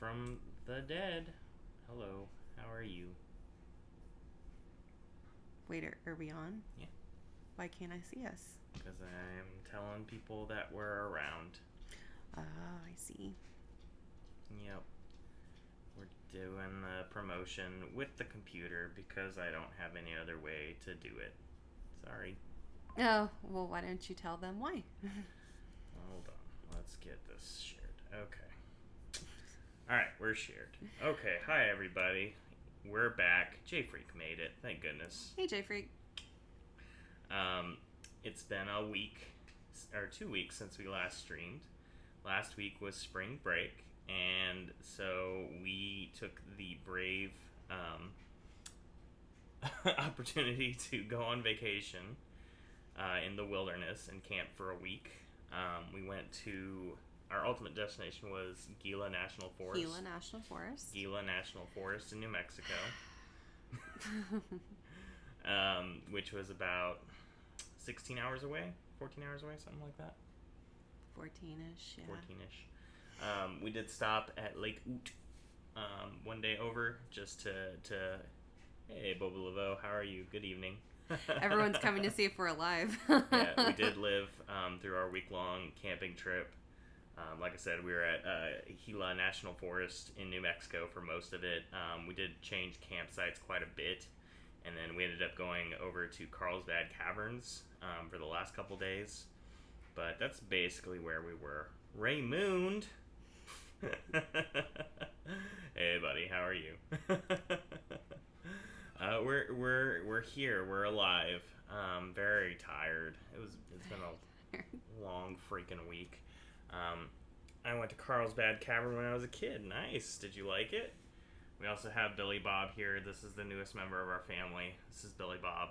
from the dead. Hello, how are you? Wait, are we on? Yeah, Why can't I see us? because I'm telling people that we're around. I see. Yep, we're doing the promotion with the computer because I don't have any other way to do it. Sorry. Oh, well, why don't you tell them why? Hold on, let's get this shared. Okay. Alright, we're shared. Okay, hi everybody. We're back. J Freak made it, thank goodness. Hey, J Freak. Um, it's been a week or 2 weeks since we last streamed. Last week was spring break, and so we took the brave opportunity to go on vacation in the wilderness and camp for a week. We went to our ultimate destination was Gila National Forest. Gila National Forest. Gila National Forest in New Mexico, which was about 16 hours away, 14 hours away, something like that. 14-ish, yeah. 14-ish. We did stop at Lake Oot one day over just to hey, Boba Laveau, how are you? Good evening. Everyone's coming to see if we're alive. Yeah, we did live through our week-long camping trip. Like I said, we were at Gila National Forest in New Mexico for most of it. We did change campsites quite a bit, and then we ended up going over to Carlsbad Caverns for the last couple days. But that's basically where we were. Raymoond! Hey, buddy, how are you? We're here. We're alive. Very tired. It's been a long freaking week. I went to Carlsbad Cavern when I was a kid. Nice. Did you like it? We also have Billy Bob here. This is the newest member of our family. This is Billy Bob.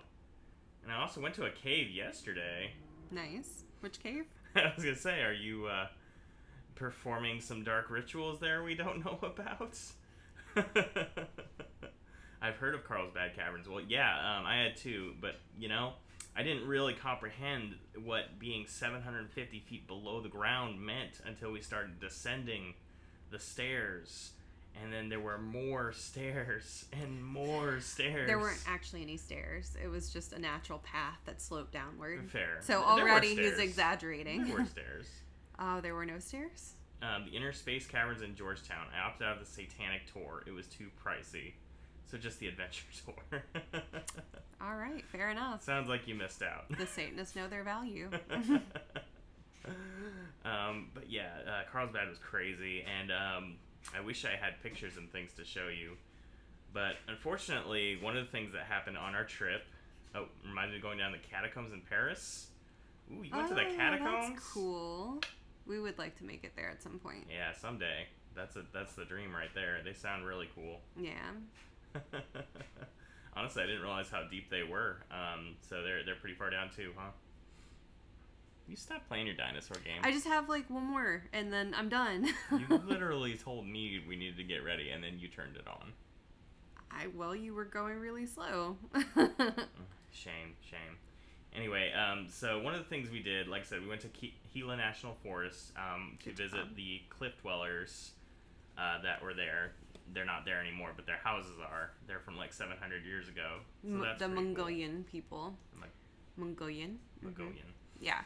And I also went to a cave yesterday. Nice. Which cave? I was gonna say, are you performing some dark rituals there we don't know about? I've heard of Carlsbad Caverns. Well, yeah, I had too, but I didn't really comprehend what being 750 feet below the ground meant until we started descending the stairs. And then there were more stairs and more stairs. There weren't actually any stairs. It was just a natural path that sloped downward. Fair. So already he's exaggerating. There were stairs. Oh, there were no stairs? The Inner Space Caverns in Georgetown. I opted out of the Satanic Tour. It was too pricey. So just the Adventure Tour. All right, fair enough. Sounds like you missed out. The Satanists know their value. But yeah, Carlsbad was crazy, and I wish I had pictures and things to show you. But unfortunately, one of the things that happened on our trip, reminded me of going down the catacombs in Paris. Ooh, you went to the catacombs? That's cool. We would like to make it there at some point. Yeah, someday. That's the dream right there. They sound really cool. Yeah. Honestly, I didn't realize how deep they were. So they're pretty far down too, huh? You stop playing your dinosaur game. I just have like one more, and then I'm done. You literally told me we needed to get ready, and then you turned it on. Well, you were going really slow. Shame. Anyway, so one of the things we did, like I said, we went to Gila National Forest to visit the cliff dwellers that were there. They're not there anymore, but their houses are. They're from like 700 years ago. So that's the cool. Mongolian people. Mongolian? Mongolian. Mm-hmm. Yeah.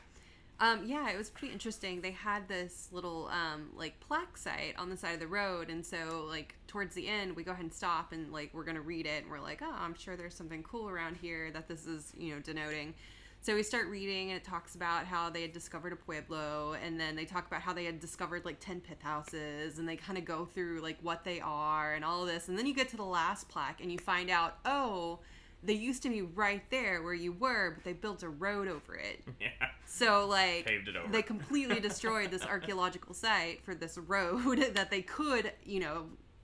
Yeah, it was pretty interesting. They had this little like plaque site on the side of the road, and so like towards the end we go ahead and stop and like we're gonna read it, and we're like, oh, I'm sure there's something cool around here that this is denoting. So we start reading, and it talks about how they had discovered a pueblo, and then they talk about how they had discovered like 10 pith houses, and they kind of go through like what they are and all of this, and then you get to the last plaque and you find out, oh, they used to be right there where you were, but they built a road over it. Yeah. So, like, paved it over. They completely destroyed this archaeological site for this road that they could,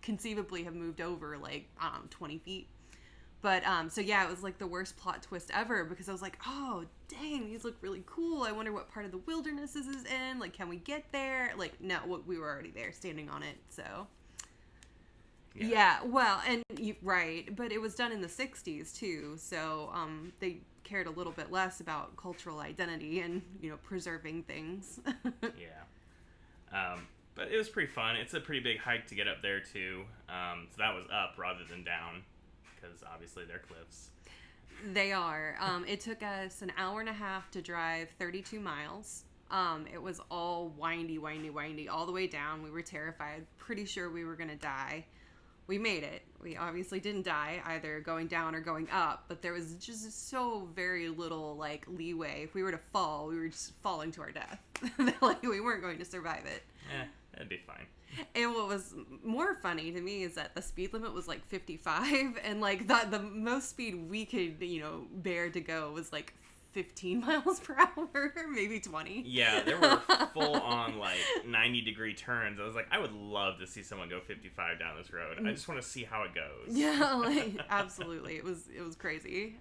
conceivably have moved over, like, I don't know, 20 feet. But, so yeah, it was like the worst plot twist ever because I was like, oh, dang, these look really cool. I wonder what part of the wilderness this is in. Like, can we get there? Like, no, we were already there standing on it, so... Yeah, well, and right, but it was done in the 60s too, so they cared a little bit less about cultural identity and preserving things. Yeah. But it was pretty fun. It's a pretty big hike to get up there, too. So that was up rather than down, because obviously they're cliffs. They are. It took us an hour and a half to drive 32 miles. It was all windy, all the way down. We were terrified, pretty sure we were going to die. We made it. We obviously didn't die, either going down or going up, but there was just so very little, like, leeway. If we were to fall, we were just falling to our death. Like, we weren't going to survive it. That'd be fine. And what was more funny to me is that the speed limit was like 55, and like the most speed we could, bear to go was like 15 miles per hour, maybe 20. Yeah, there were full on like 90-degree turns. I was like, I would love to see someone go 55 down this road. I just want to see how it goes. Yeah, like absolutely. It was crazy.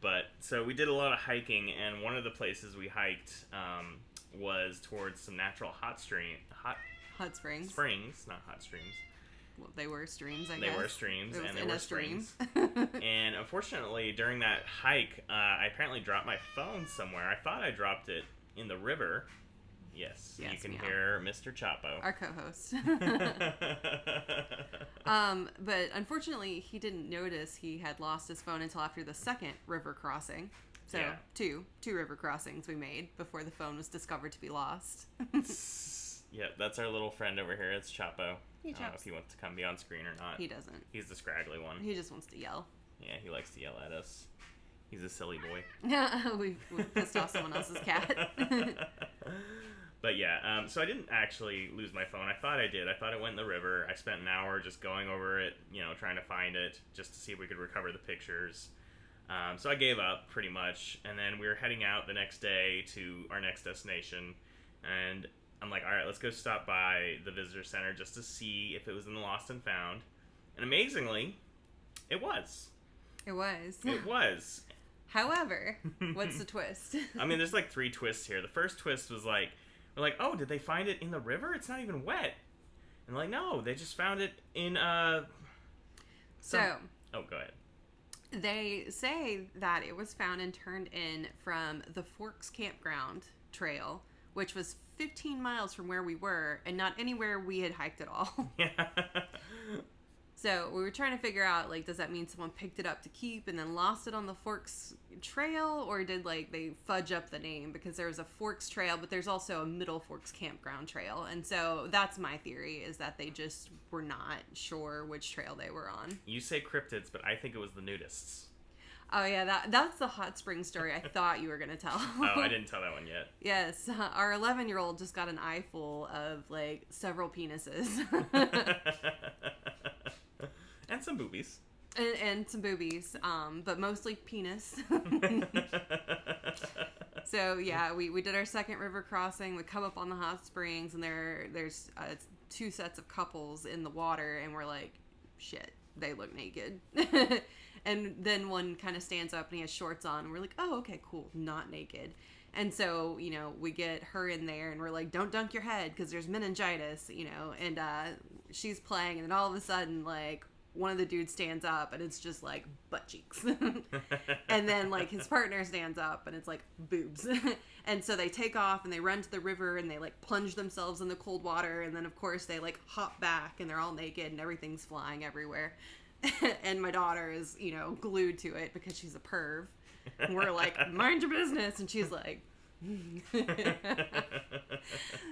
But so we did a lot of hiking, and one of the places we hiked was towards some natural hot springs. Not hot streams. Well, they were streams, I guess. They were streams, and they were springs. And unfortunately, during that hike, I apparently dropped my phone somewhere. I thought I dropped it in the river. Yes, you can hear Mr. Chapo. Our co-host. But unfortunately, he didn't notice he had lost his phone until after the second river crossing. So, yeah. two river crossings we made before the phone was discovered to be lost. Yeah, that's our little friend over here. It's Chapo. I don't know if he wants to come be on screen or not. He doesn't. He's the scraggly one. He just wants to yell. Yeah, he likes to yell at us. He's a silly boy. We've pissed off someone else's cat. But yeah, so I didn't actually lose my phone. I thought I did. I thought it went in the river. I spent an hour just going over it, trying to find it, just to see if we could recover the pictures. So I gave up, pretty much. And then we were heading out the next day to our next destination. And I'm like, all right, let's go stop by the visitor center just to see if it was in the Lost and Found. And amazingly, it was. It was. It was. However, what's the twist? I mean, there's like 3 twists here. The first twist was like, we're like, oh, did they find it in the river? It's not even wet. And like, no, they just found it in Oh, go ahead. They say that it was found and turned in from the Forks Campground Trail, which was 15 miles from where we were and not anywhere we had hiked at all. Yeah. So we were trying to figure out, like, does that mean someone picked it up to keep and then lost it on the Forks Trail, or did, like, they fudge up the name? Because there was a Forks Trail, but there's also a Middle Forks Campground Trail. And so that's my theory, is that they just were not sure which trail they were on. You say cryptids, but I think it was the nudists. Oh, yeah, that's the hot spring story I thought you were going to tell. Oh, I didn't tell that one yet. Yes, our 11-year-old just got an eye full of, like, several penises. And some boobies. And some boobies, but mostly penis. So, yeah, we did our second river crossing. We come up on the hot springs, and there's 2 sets of couples in the water, and we're like, shit, they look naked. And then one kind of stands up, and he has shorts on, and we're like, oh, okay, cool, not naked. And so, we get her in there, and we're like, don't dunk your head, because there's meningitis, and she's playing, and then all of a sudden, like, one of the dudes stands up, and it's just, like, butt cheeks. And then, like, his partner stands up, and it's, like, boobs. And so they take off, and they run to the river, and they, like, plunge themselves in the cold water, and then, of course, they, like, hop back, and they're all naked, and everything's flying everywhere. And my daughter is, glued to it because she's a perv. And we're like, mind your business. And she's like,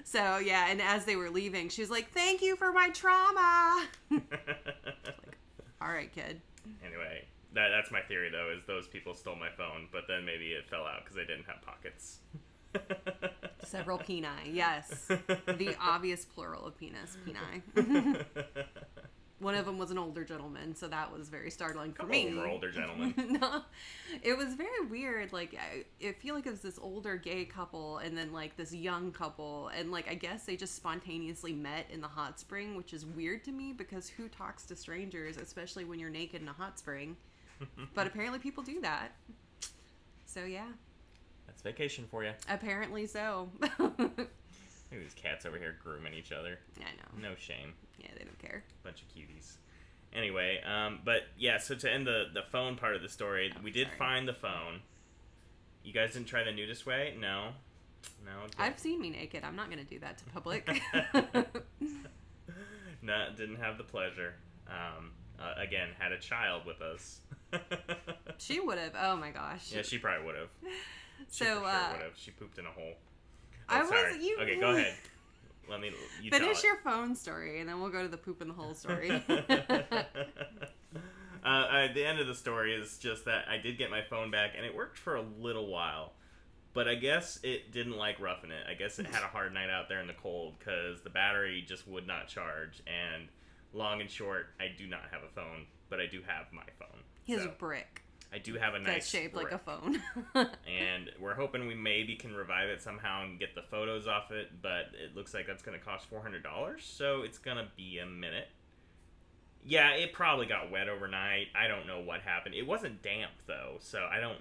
So, yeah, and as they were leaving, she was like, thank you for my trauma. Like, all right, kid. Anyway, that's my theory, though, is those people stole my phone, but then maybe it fell out because they didn't have pockets. Several peni, yes. The obvious plural of penis, peni. One of them was an older gentleman, so that was very startling for me. Were older gentlemen. No, it was very weird. Like, I feel like it was this older gay couple and then, like, this young couple. And, like, I guess they just spontaneously met in the hot spring, which is weird to me because who talks to strangers, especially when you're naked in a hot spring? But apparently people do that. So, yeah. That's vacation for you. Apparently so. Look at these cats over here grooming each other. I know. No shame. Yeah, they don't care. Bunch of cuties. Anyway, but yeah, so to end the phone part of the story, we did find the phone. You guys didn't try the nudist way? No? No, I've seen me naked. I'm not going to do that to public. No, didn't have the pleasure. Again, had a child with us. She would have. Oh my gosh. Yeah, she probably would have. She So, for sure would have. She pooped in a hole. I Sorry. was you. Okay, go ahead. You finish tell your phone story, and then we'll go to the poop in the hole story. The end of the story is just that I did get my phone back, and it worked for a little while. But I guess it didn't like roughing it. I guess it had a hard night out there in the cold because the battery just would not charge. And long and short, I do not have a phone, but I do have my phone. He has a brick. I do have a nice that's shaped brick. like a phone. And we're hoping we maybe can revive it somehow and get the photos off it, but it looks like that's going to cost $400, so it's going to be a minute. Yeah, it probably got wet overnight. I don't know what happened. It wasn't damp, though, so I don't...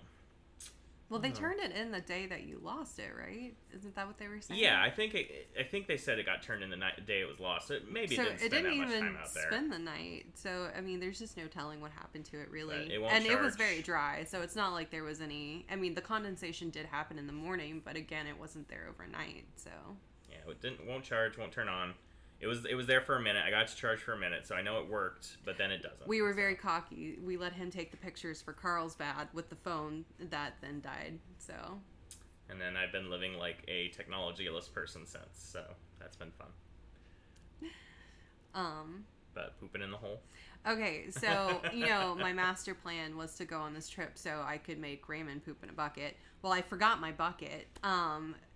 Well, they turned it in the day that you lost it, right? Isn't that what they were saying? Yeah, I think they said it got turned in the day it was lost. So maybe it didn't spend that much time out there. Spend the night. So I mean, there's just no telling what happened to it, really. It won't and charge. It was very dry, so it's not like there was any. I mean, the condensation did happen in the morning, but again, it wasn't there overnight. So yeah, it won't charge, won't turn on. It was there for a minute. I got to charge for a minute, so I know it worked, but then it doesn't. We were very cocky. We let him take the pictures for Carlsbad with the phone that then died. So. And then I've been living like a technology-less person since, so that's been fun. But pooping in the hole. Okay, so, my master plan was to go on this trip so I could make Raymond poop in a bucket. Well, I forgot my bucket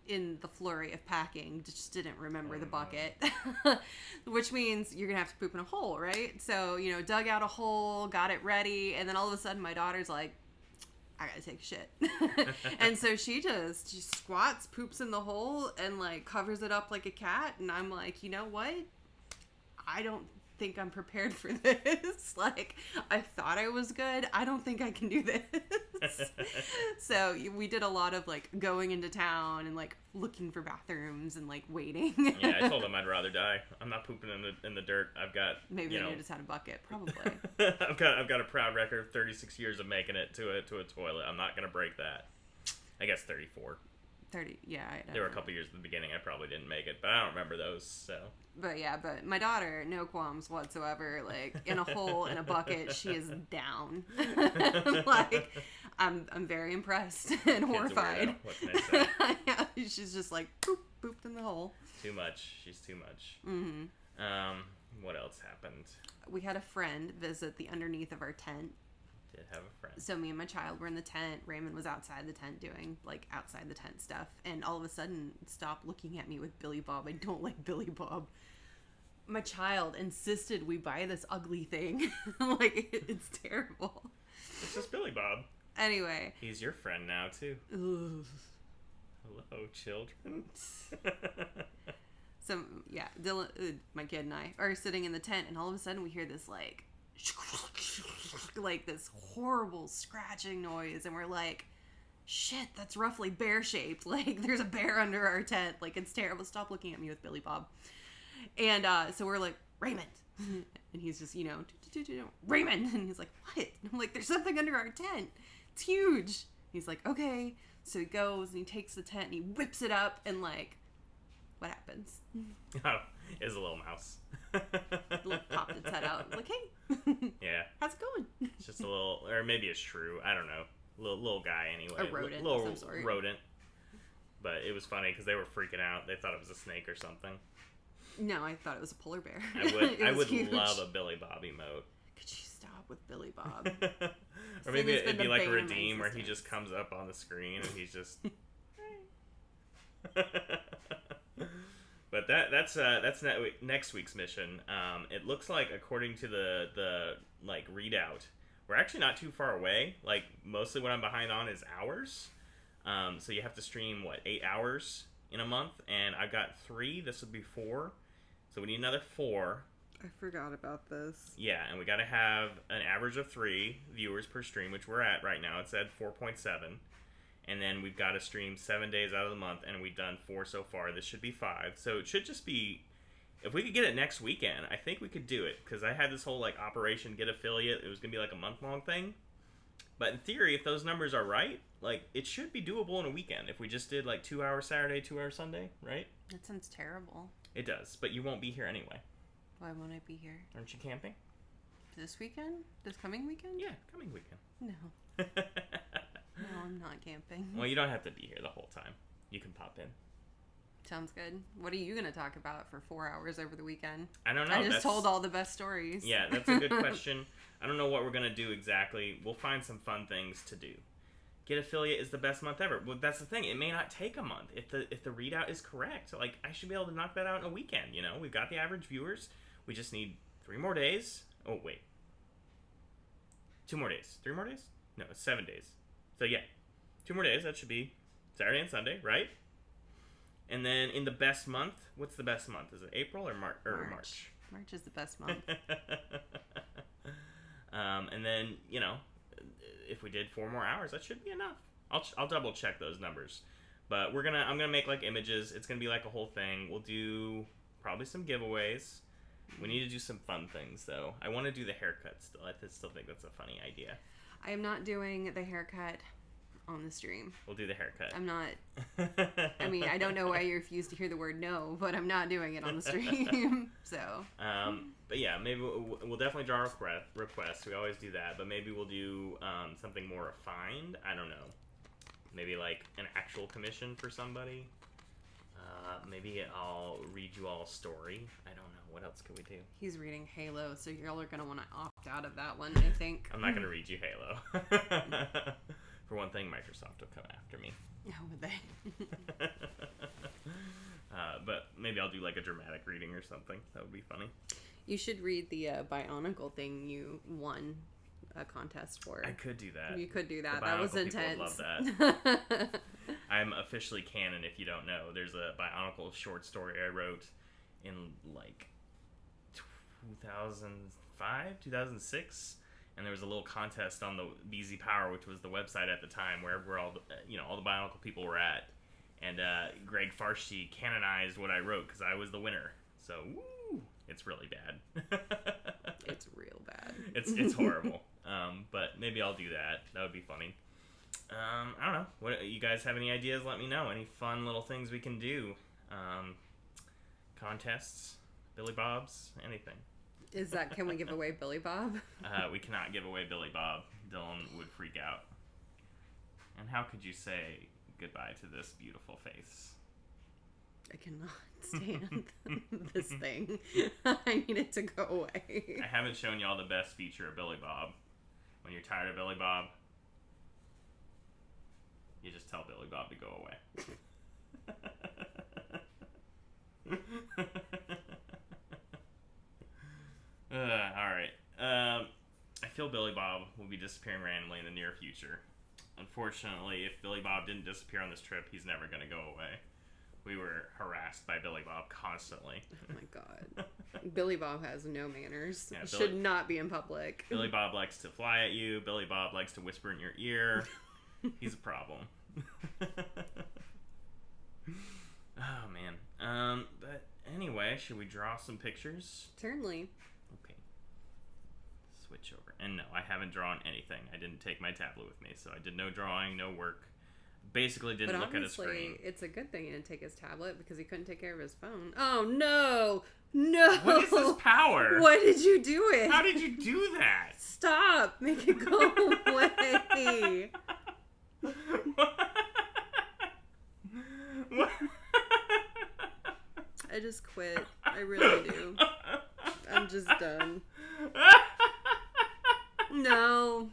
in the flurry of packing. Just didn't remember the bucket. Which means you're going to have to poop in a hole, right? So, dug out a hole, got it ready, and then all of a sudden my daughter's like, I gotta take a shit. And so she squats, poops in the hole, and like covers it up like a cat. And I'm like, you know what? I don't think I'm prepared for this. Like, I thought I was good. I don't think I can do this. So we did a lot of like going into town and like looking for bathrooms and like waiting. Yeah, I told him I'd rather die. I'm not pooping in the dirt. I've got maybe I just had a bucket, probably. I've got a proud record of 36 years of making it to a toilet. I'm not gonna break that. I guess 34. 30, yeah. There were a couple years at the beginning I probably didn't make it, but I don't remember those, so. But my daughter, no qualms whatsoever. Like, in a hole, in a bucket, she is down. Like, I'm very impressed and horrified. What can I say? Yeah, she's just like, pooped in the hole. Too much. She's too much. Mm-hmm. What else happened? We had a friend visit the underneath of our tent. Did have a friend. So me and my child were in the tent. Raymond was outside the tent doing like outside the tent stuff, and all of a sudden stopped looking at me with Billy Bob. I don't like Billy Bob. My child insisted we buy this ugly thing. Like, it's terrible. It's just Billy Bob. Anyway. He's your friend now too. Ugh. Hello, children. So yeah, Dylan, my kid and I are sitting in the tent, and all of a sudden we hear this like this horrible scratching noise, and we're like, shit, that's roughly bear shaped. Like, there's a bear under our tent. Like, it's terrible. Stop looking at me with Billy Bob. And so we're like, Raymond. And he's just, Raymond. And he's like, what? And I'm like, there's something under our tent. It's huge. He's like, okay. So he goes and he takes the tent and he whips it up, and like, what happens? Oh, it's a little mouse. Popped its head out. Like, hey. Yeah. How's it going? It's just a little, or maybe a shrew. I don't know. Little guy anyway. A rodent. Little of some sort. rodent. But it was funny because they were freaking out. They thought it was a snake or something. No, I thought it was a polar bear. I would love a Billy Bob emote. Could you stop with Billy Bob? Or maybe it'd be like a redeem where he just comes up on the screen and he's just. But that's next week's mission. It looks like, according to the like readout, we're actually not too far away. Like, mostly what I'm behind on is hours. So you have to stream 8 hours in a month, and I've got 3. This would be 4. So we need another 4. I forgot about this. Yeah, and we got to have an average of 3 viewers per stream, which we're at right now. It's at 4.7. And then we've got to stream 7 days out of the month, and we've done 4 so far. This should be 5. So it should just be, if we could get it next weekend, I think we could do it. Because I had this whole Operation Get Affiliate. It was going to be like a month-long thing. But in theory, if those numbers are right, like, it should be doable in a weekend if we just did, like, 2 hours Saturday, 2 hours Sunday, right? That sounds terrible. It does, but you won't be here anyway. Why won't I be here? Aren't you camping? This weekend? This coming weekend? Yeah, coming weekend. No. No, I'm not camping. Well, you don't have to be here the whole time. You can pop in. Sounds good. What are you going to talk about for 4 hours over the weekend? I don't know. I just told all the best stories. Yeah, that's a good question. I don't know what we're going to do exactly. We'll find some fun things to do. Get Affiliate is the best month ever. Well, that's the thing. It may not take a month if the readout is correct. Like, I should be able to knock that out in a weekend, you know? We've got the average viewers. We just need 3 more days. Oh, wait. 2 more days. 3 more days? No, it's 7 days. So, yeah. 2 more days. That should be Saturday and Sunday, right? And then in the best month, what's the best month? Is it April or March? March is the best month. And then, you know, if we did 4 more hours, that should be enough. I'll double check those numbers. But I'm gonna make like images. It's gonna be like a whole thing. We'll do probably some giveaways. We need to do some fun things though. I want to do the haircut still. I still think that's a funny idea. I am not doing the haircut on the stream. We'll do the haircut. I'm not. I mean, I don't know why you refuse to hear the word no, but I'm not doing it on the stream. So. But yeah, maybe we'll definitely draw requests. We always do that, but maybe we'll do something more refined. I don't know. Maybe like an actual commission for somebody. Maybe I'll read you all a story. I don't know. What else could we do? He's reading Halo, so y'all are going to want to opt out of that one, I think. I'm not going to read you Halo. For one thing, Microsoft will come after me. How would they? But maybe I'll do like a dramatic reading or something. That would be funny. You should read the Bionicle thing you won a contest for. I could do that. You could do that. The That was Bionicle intense. people would love that. I'm officially canon if you don't know. There's a Bionicle short story I wrote in like 2005, 2006. And there was a little contest on the BZ Power, which was the website at the time where all the Bionicle people were at. And Greg Farshchi canonized what I wrote because I was the winner. So, woo! It's really bad. It's real bad. It's horrible. But maybe I'll do that. That would be funny. I don't know. What you guys have any ideas? Let me know. Any fun little things we can do? Contests, Billy Bob's, anything. Is that, can we give away Billy Bob? We cannot give away Billy Bob. Dylan would freak out. And how could you say goodbye to this beautiful face? I cannot stand this thing. I need it to go away. I haven't shown y'all the best feature of Billy Bob. When you're tired of Billy Bob, you just tell Billy Bob to go away. Alright. I feel Billy Bob will be disappearing randomly in the near future. Unfortunately, if Billy Bob didn't disappear on this trip, he's never going to go away. We were harassed by Billy Bob constantly. Oh my god. Billy Bob has no manners. Yeah, should not be in public. Billy Bob likes to fly at you. Billy Bob likes to whisper in your ear. He's a problem. Oh, man. But anyway, should we draw some pictures? Certainly. Okay. Switch over. And no, I haven't drawn anything. I didn't take my tablet with me, so I did no drawing, no work. Basically didn't look at a screen. It's a good thing he didn't take his tablet because he couldn't take care of his phone. Oh, no. No. What is this power? Why did you do it? How did you do that? Stop. Make it go away. What? I just quit. I really do. I'm just done. No.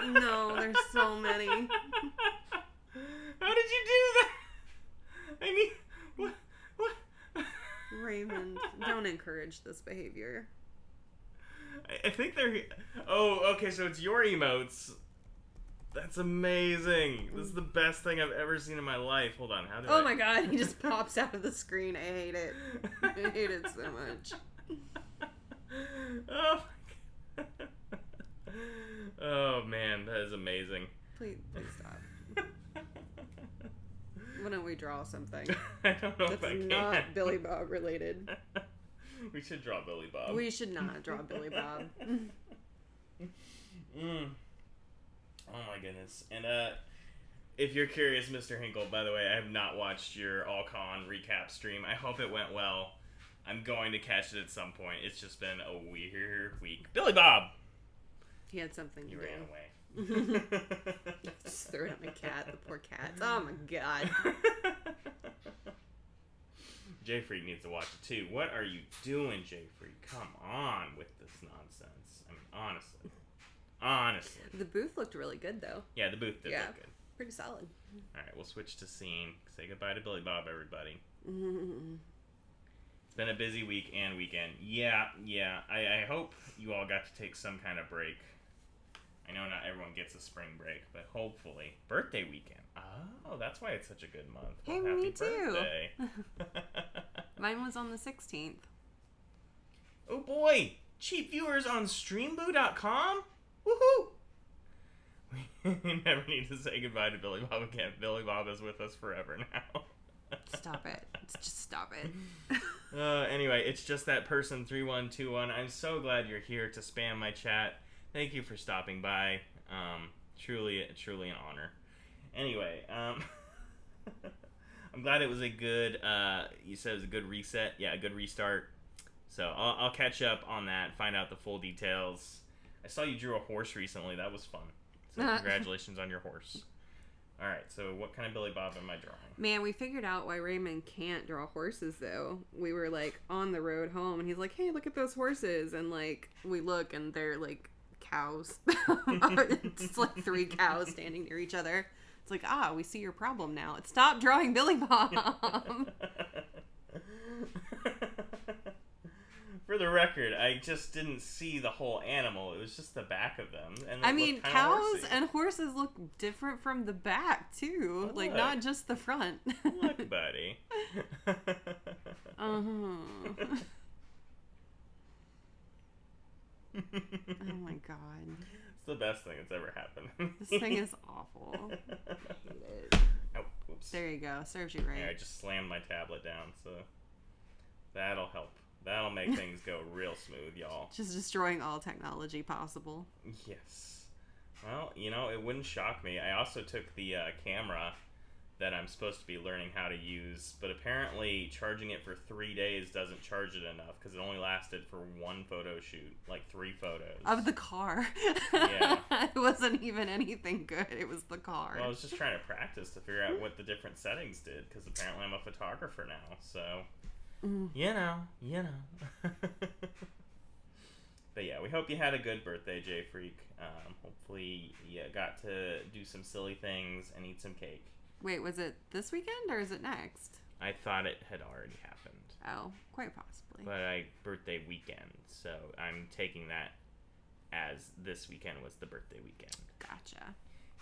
No, there's so many. How did you do that? I mean, what? Raymond, don't encourage this behavior. I think they're... Oh, okay, so it's your emotes. That's amazing. This is the best thing I've ever seen in my life. Hold on, how do Oh my god, he just pops out of the screen. I hate it. I hate it so much. Oh my god. Oh man, that is amazing. Please stop. Why don't we draw something? I don't know if I can. That's not Billy Bob related. We should draw Billy Bob. We should not draw Billy Bob. Oh my goodness. And if you're curious, Mr. Hinkle, by the way, I have not watched your All-Con recap stream. I hope it went well. I'm going to catch it at some point. It's just been a weird week. Billy Bob! He had something to You do. ran away. Just threw it at my cat. The poor cat. Oh my god. J Freak needs to watch it too. What are you doing, J Freak? Come on with this nonsense. I mean, honestly. The booth looked really good though. Yeah, the booth did look good. Pretty solid. Alright, we'll switch to scene. Say goodbye to Billy Bob, everybody. It's been a busy week and weekend. Yeah. I hope you all got to take some kind of break. I know not everyone gets a spring break, but hopefully. Birthday weekend. Oh, that's why it's such a good month. Hey, Well, happy me too. Birthday. Mine was on the 16th. Oh boy! Cheap viewers on streamboo.com? Woohoo! We never need to say goodbye to Billy Bob again. Billy Bob is with us forever now. Stop it. Just stop it. Anyway, it's just that person 3121. I'm so glad you're here to spam my chat. Thank you for stopping by. Truly an honor. Anyway, I'm glad it was a good, you said it was a good reset. Yeah, a good restart. So I'll catch up on that, find out the full details. I saw you drew a horse recently. That was fun. So congratulations on your horse. All right, so what kind of Billy Bob am I drawing? Man, we figured out why Raymond can't draw horses, though. We were, like, on the road home, and he's like, hey, look at those horses. And, like, we look, and they're, like, cows. It's like 3 cows standing near each other. It's like, we see your problem now. Stop drawing Billy Bob. For the record, I just didn't see the whole animal. It was just the back of them. And I mean, cows and horses look different from the back, too. Look. Like, not just the front. Look, buddy. Oh my god. It's the best thing that's ever happened. This thing is awful. I hate it. Oh, whoops. There you go. Serves you right. Yeah, I just slammed my tablet down, so that'll help. That'll make things go real smooth, y'all. Just destroying all technology possible. Yes. Well, it wouldn't shock me. I also took the camera that I'm supposed to be learning how to use, but apparently charging it for 3 days doesn't charge it enough because it only lasted for 1 photo shoot, like 3 photos. Of the car. Yeah. It wasn't even anything good. It was the car. Well, I was just trying to practice to figure out what the different settings did because apparently I'm a photographer now, so... You know. But yeah, we hope you had a good birthday, J Freak. Hopefully you got to do some silly things and eat some cake. Wait, was it this weekend or is it next? I thought it had already happened. Oh, quite possibly. But birthday weekend, so I'm taking that as this weekend was the birthday weekend. Gotcha.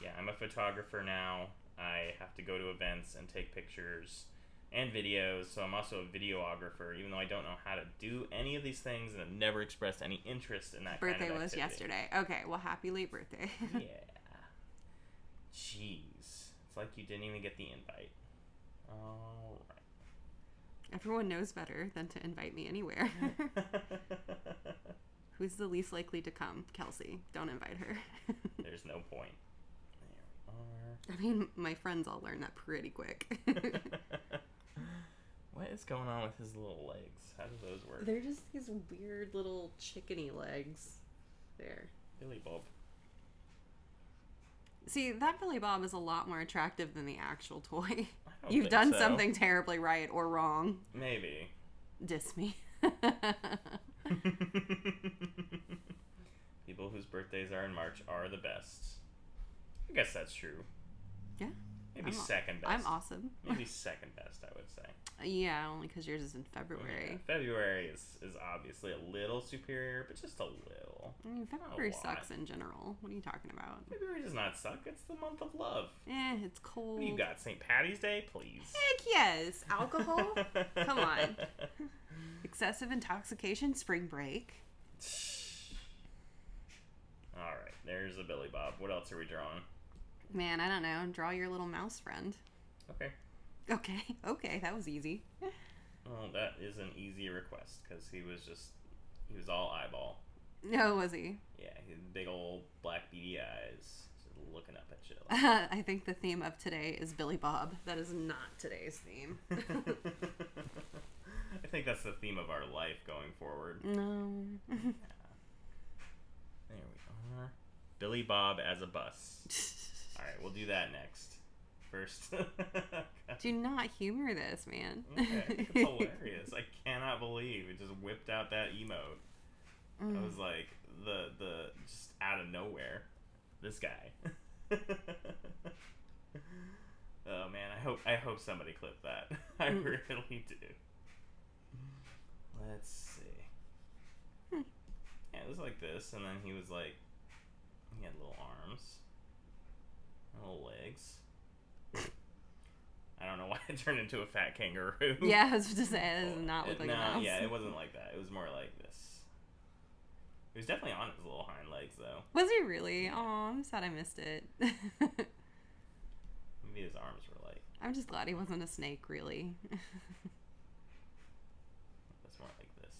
Yeah, I'm a photographer now. I have to go to events and take pictures and videos, so I'm also a videographer, even though I don't know how to do any of these things and have never expressed any interest in that birthday kind of was activity. yesterday. Okay, well, happy late birthday. Yeah. Jeez. It's like you didn't even get the invite. All right. Everyone knows better than to invite me anywhere. Who's the least likely to come? Kelsey. Don't invite her. There's no point. There we are. I mean, my friends all learn that pretty quick. What is going on with his little legs? How do those work? They're just these weird little chickeny legs. There. Billy Bob. See, that Billy Bob is a lot more attractive than the actual toy. don't You've think done so. something terribly right or wrong. Maybe. Diss me. People whose birthdays are in March are the best. I guess that's true. Yeah. Maybe second best. I'm awesome. Maybe second best, I would say. Yeah, only because yours is in February. Yeah, February is obviously a little superior, but just a little. I mean, February sucks in general. What are you talking about? February does not suck. It's the month of love. It's cold. What do you got? St. Patty's Day? Please. Heck yes. Alcohol? Come on. Excessive intoxication? Spring break? Alright, there's a Billy Bob. What else are we drawing? Man, I don't know. Draw your little mouse friend. Okay. Okay, that was easy. Well, that is an easy request, because he was all eyeball. No, was he? Yeah, he had big old black beady eyes. Just look I think the theme of today is Billy Bob. That is not today's theme. I think that's the theme of our life going forward. No. Yeah. There we are. Billy Bob as a bus. Alright, we'll do that next. First. Do not humor this, man. Okay, it's hilarious. I cannot believe it just whipped out that emote. I was like, the just out of nowhere. This guy. Oh man, I hope somebody clipped that. I really do. Let's see. Yeah, it was like this, and then he was like, he had little arms, little legs. I don't know why it turned into a fat kangaroo. Yeah, I was just saying, it does not look like a mouse. Yeah, it wasn't like that. It was more like this. He was definitely on his little hind legs, though. Was he really? Oh, I'm sad I missed it. Maybe his arms were like... I'm just glad he wasn't a snake, really. That's more like this.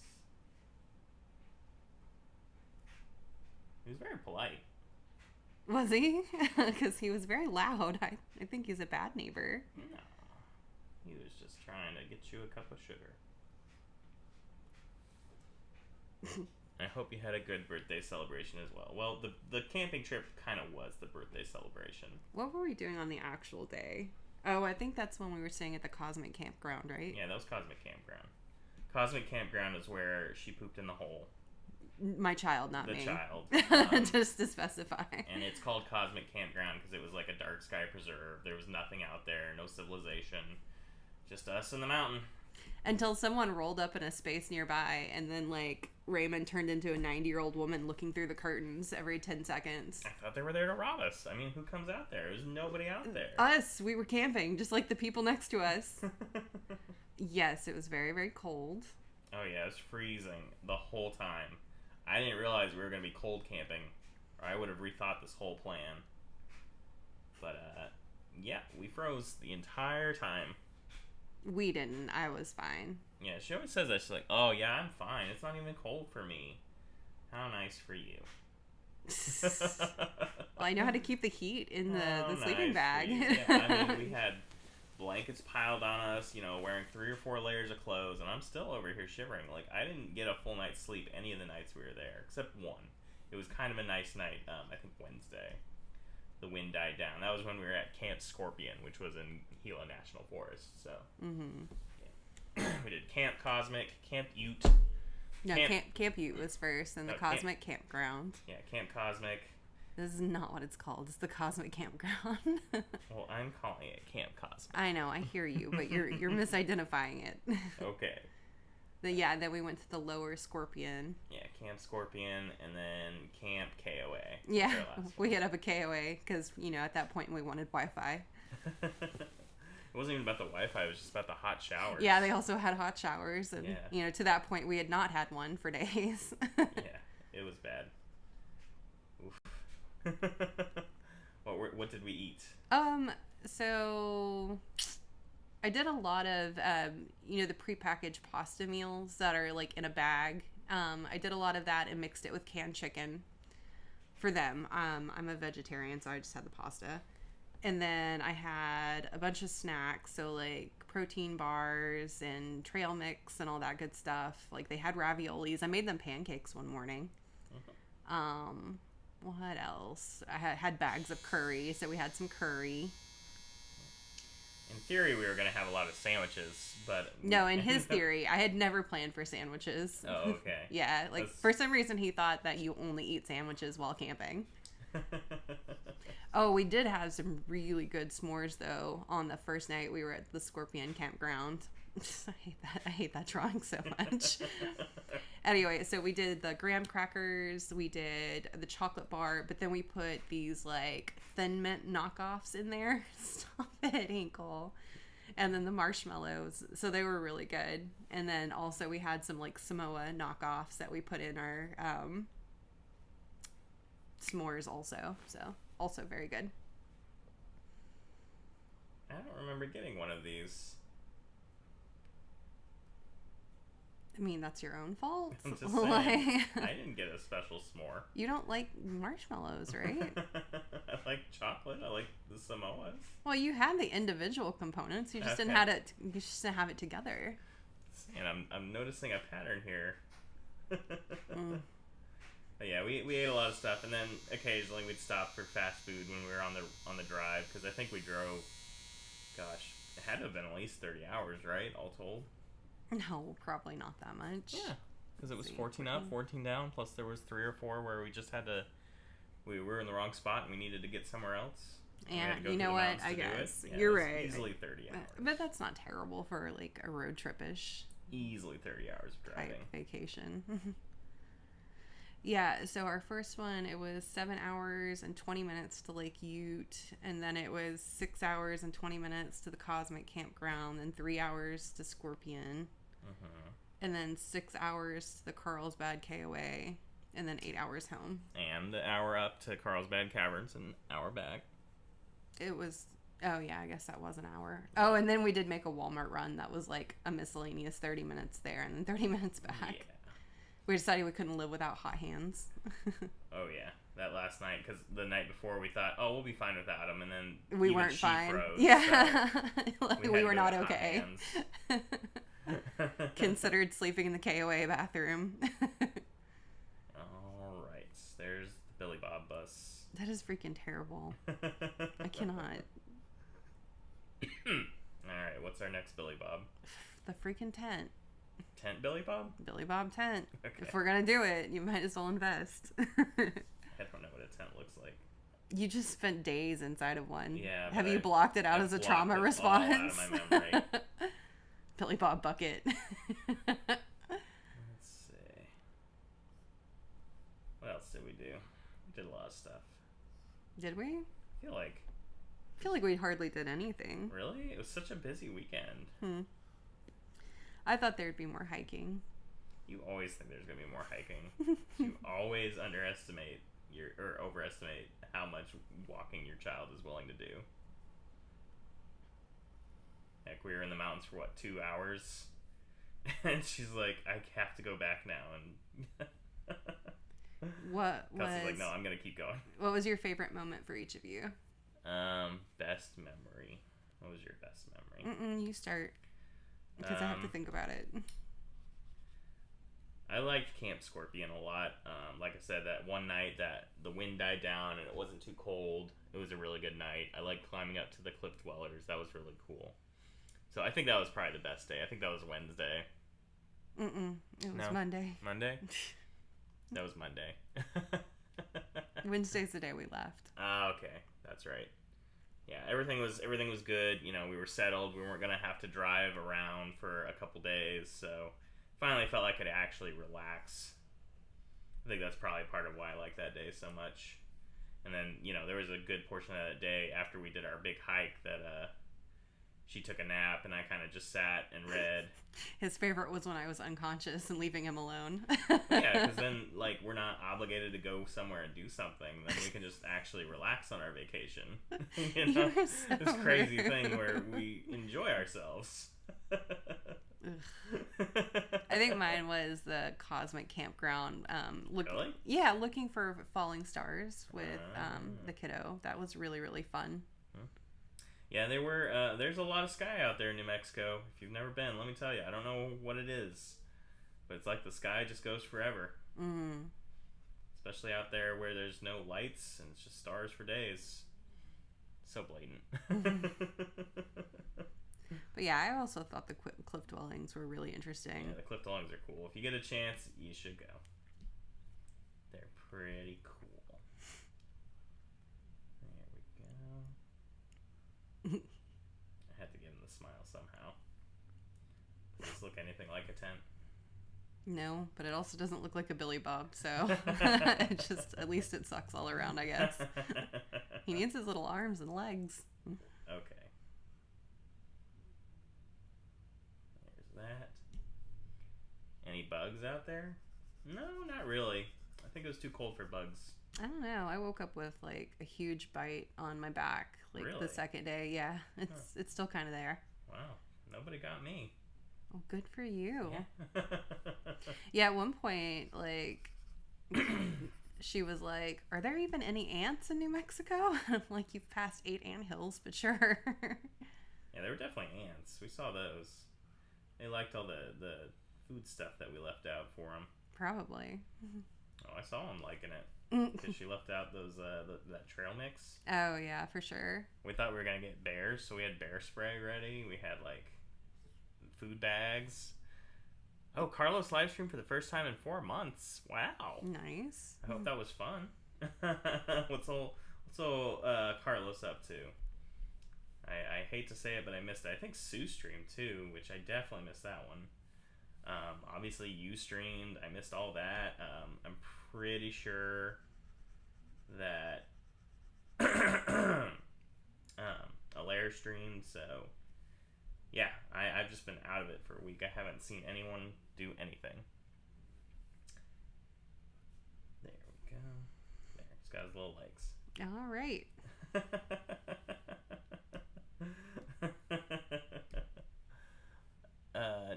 He was very polite. Was he? Because he was very loud. I think he's a bad neighbor. No. He was just trying to get you a cup of sugar. I hope you had a good birthday celebration as well. Well, the camping trip kind of was the birthday celebration. What were we doing on the actual day? Oh, I think that's when we were staying at the Cosmic Campground, right? Yeah, that was Cosmic Campground. Cosmic Campground is where she pooped in the hole. My child, not me. The child. Just to specify. And it's called Cosmic Campground because it was like a dark sky preserve. There was nothing out there, no civilization. Just us in the mountain. Until someone rolled up in a space nearby, and then, like, Raymond turned into a 90-year-old woman looking through the curtains every 10 seconds. I thought they were there to rob us. I mean, who comes out there? There's nobody out there. Us. We were camping, just like the people next to us. Yes, it was very, very cold. Oh, yeah, it was freezing the whole time. I didn't realize we were going to be cold camping, or I would have rethought this whole plan. But, yeah, we froze the entire time. We didn't. I was fine. Yeah, she always says that. She's like, oh, yeah, I'm fine. It's not even cold for me. How nice for you. Well, I know how to keep the heat in the sleeping bag. Yeah, I mean, we had blankets piled on us, you know, wearing 3 or 4 layers of clothes, and I'm still over here shivering. Like, I didn't get a full night's sleep any of the nights we were there, except one. It was kind of a nice night, I think Wednesday. The wind died down. That was when we were at Camp Scorpion, which was in Gila National Forest. So yeah. We did Camp Cosmic, Camp Ute. No, Camp Ute was first, and the Cosmic Campground. Yeah, Camp Cosmic. This is not what it's called. It's the Cosmic Campground. Well, I'm calling it Camp Cosmic. I know, I hear you, but you're misidentifying it. Okay. Then we went to the Lower Scorpion. Yeah, Camp Scorpion, and then Camp KOA. Yeah, we hit up a KOA because, you know, at that point we wanted Wi-Fi. It wasn't even about the Wi-Fi, it was just about the hot showers. Yeah, they also had hot showers, and, you know, to that point we had not had one for days. Yeah, it was bad. Oof. What did we eat? So I did a lot of, you know, the prepackaged pasta meals that are like in a bag. I did a lot of that and mixed it with canned chicken for them. I'm a vegetarian, so I just had the pasta. And then I had a bunch of snacks, so like protein bars and trail mix and all that good stuff. Like they had raviolis. I made them pancakes one morning. What else? I had bags of curry, so we had some curry. In theory, we were going to have a lot of sandwiches, but... No, in his theory, I had never planned for sandwiches. Oh, okay. Yeah, like, for some reason, he thought that you only eat sandwiches while camping. Oh, we did have some really good s'mores, though, on the first night we were at the Scorpion Campground. I hate that drawing so much. Anyway, so we did the graham crackers, we did the chocolate bar, but then we put these like Thin Mint knockoffs in there. Stop it, Hinkle. And then the marshmallows, so they were really good. And then also we had some like Samoa knockoffs that we put in our s'mores also. So also very good. I don't remember getting one of these. I mean, that's your own fault. I'm just saying, I didn't get a special s'more. You don't like marshmallows, right? I like chocolate. I like the Samoas. Well, you had the individual components. You just didn't have it. You just didn't have it together. And I'm noticing a pattern here. But yeah, we ate a lot of stuff, and then occasionally we'd stop for fast food when we were on the drive, because I think we drove. Gosh, it had to have been at least 30 hours, right? All told. No, probably not that much. Yeah, because it was 14 up, 14 down. Plus there was 3 or 4 where we just had to. We were in the wrong spot and we needed to get somewhere else. Yeah, you know what? I guess yeah, you're right. Easily 30 hours. But that's not terrible for like a road trip-ish. Easily 30 hours of driving. Vacation. Yeah, so our first one, it was 7 hours and 20 minutes to Lake Ute, and then it was 6 hours and 20 minutes to the Cosmic Campground, and 3 hours to Scorpion, and then 6 hours to the Carlsbad KOA, and then 8 hours home. And the hour up to Carlsbad Caverns, and hour back. It was, oh yeah, I guess that was an hour. Oh, and then we did make a Walmart run that was like a miscellaneous 30 minutes there, and then 30 minutes back. Yeah. We decided we couldn't live without hot hands. Oh yeah, that last night, because the night before we thought, oh, we'll be fine without them, and then we weren't fine. Froze, yeah, so we were not okay. Considered sleeping in the KOA bathroom. All right, there's the Billy Bob bus. That is freaking terrible. I cannot. All right, what's our next Billy Bob? The freaking tent. Tent Billy Bob? Billy Bob tent. Okay. If we're gonna do it, you might as well invest. I don't know what a tent looks like. You just spent days inside of one. Yeah. Have you blocked it out as a trauma response? All out of my memory. Billy Bob bucket. Let's see. What else did we do? We did a lot of stuff. Did we? I feel like we hardly did anything. Really? It was such a busy weekend. I thought there'd be more hiking. You always think there's going to be more hiking. You always underestimate or overestimate how much walking your child is willing to do. Heck, we were in the mountains for 2 hours? And she's like, I have to go back now. And What was... Kelsey's like, no, I'm going to keep going. What was your favorite moment for each of you? Best memory. What was your best memory? You start. Because I have to think about it. I liked Camp Scorpion a lot. Like I said, that one night that the wind died down and it wasn't too cold. It was a really good night. I liked climbing up to the Cliff Dwellers. That was really cool. So I think that was probably the best day. I think that was Wednesday. It was Monday. Monday? That was Monday. Wednesday's the day we left. Okay. That's right. Yeah, everything was good. You know, we were settled. We weren't gonna have to drive around for a couple days, so finally felt like I could actually relax. I think that's probably part of why I like that day so much. And then, you know, there was a good portion of that day after we did our big hike that she took a nap and I kind of just sat and read. His favorite was when I was unconscious and leaving him alone. Yeah, because then, like, we're not obligated to go somewhere and do something. Then we can just actually relax on our vacation. You know? So this crazy thing where we enjoy ourselves. I think mine was the Cosmic Campground. Really? Yeah, looking for falling stars with the kiddo. That was really, really fun. Yeah, there's a lot of sky out there in New Mexico. If you've never been, let me tell you, I don't know what it is, but it's like the sky just goes forever. Especially out there where there's no lights and it's just stars for days. So blatant. But yeah, I also thought the cliff dwellings were really interesting. Yeah, the cliff dwellings are cool. If you get a chance, you should go. They're pretty cool. There we go. I had to give him the smile somehow. Does this look anything like a tent? No, but it also doesn't look like a Billy Bob, so it just, at least it sucks all around, I guess. He needs his little arms and legs. Okay. There's that. Any bugs out there? No, not really. I think it was too cold for bugs. I don't know. I woke up with like a huge bite on my back like Really? the second day. Yeah, it's still kind of there. Wow, nobody got me. Oh, good for you. Yeah. Yeah, at one point, like, she was like, "Are there even any ants in New Mexico?" I'm like, "You've passed 8 anthills, but sure." Yeah, there were definitely ants. We saw those. They liked all the food stuff that we left out for them. Probably. Oh, I saw them liking it. Because she left out those that trail mix. Oh, yeah, for sure. We thought we were going to get bears, so we had bear spray ready. We had, like, food bags. Oh, Carlos live streamed for the first time in 4 months. Wow. Nice. I hope that was fun. What's old Carlos up to? I hate to say it, but I missed it. I think Sue streamed too, which I definitely missed that one. Obviously, you streamed. I missed all that. I'm pretty sure that Alaire streamed. So, yeah, I've just been out of it for a week. I haven't seen anyone do anything. There we go. There, he's got his little legs. All right.